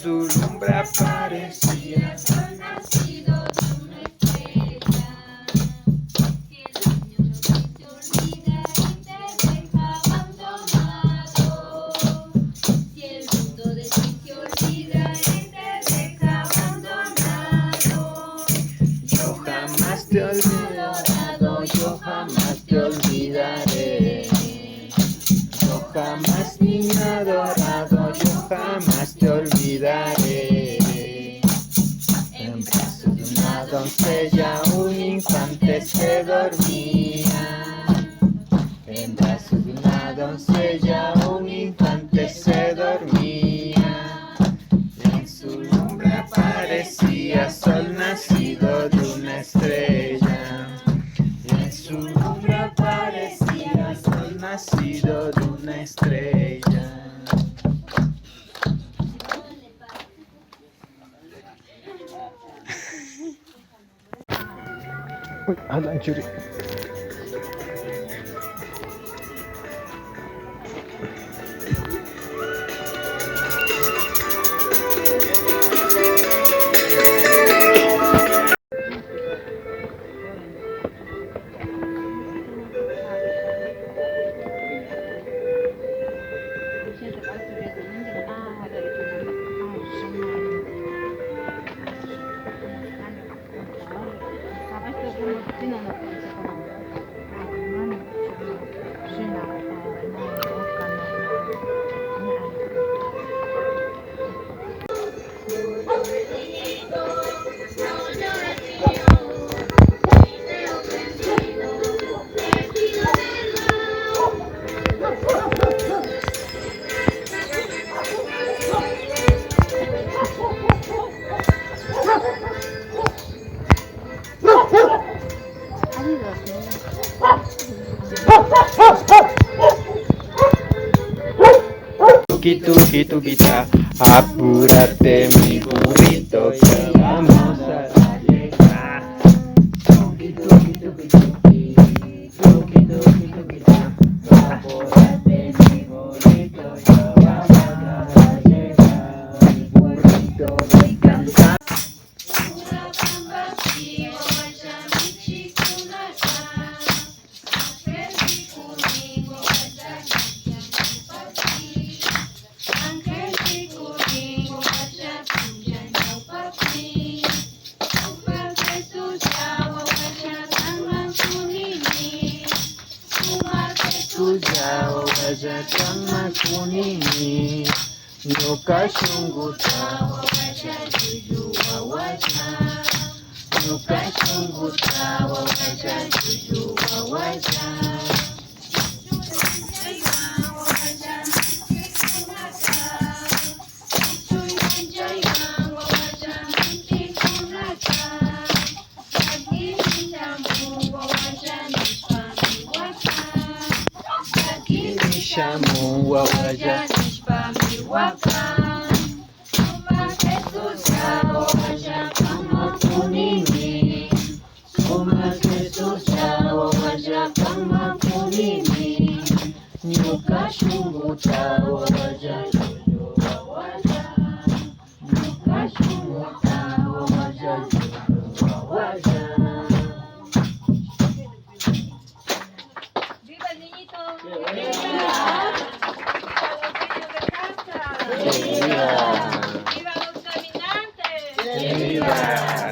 su lumbre aparecía sol nacido de una estrella. Si el niño no se te olvida y te deja abandonado, si el mundo de ti te olvida y te deja abandonado, yo jamás te olvidaré, yo jamás te olvidaré. Yo jamás, niño adorado, yo jamás te olvidaré. En brazos de una doncella un infante se dormía. En brazos de una doncella un infante se dormía. En su lumbre aparecía sol nacido de una estrella. En su lumbre aparecía sol nacido de una estrella. Uy, Alan Churi. Tuki tuki tukita, apúrate mi burrito que vamos a llegar. Tuki tuki tuki tuki, tuki tuki tukita, apúrate mi burrito que vamos a llegar. Mi burrito voy cantando. Tuya waja kama kunini, nuka shunguta waja juju waja, nuka shunguta waja juju waja. Shamu wawaja nishpa miwaka, umakesusa wawaja kama kunini, umakesusa wawaja kama kunini, nyuka shunguta wawaja juju wawaja, nyuka shunguta wawaja juju wawaja. ¡Viva el niñito! ¡Viva los caminantes! ¡Viva!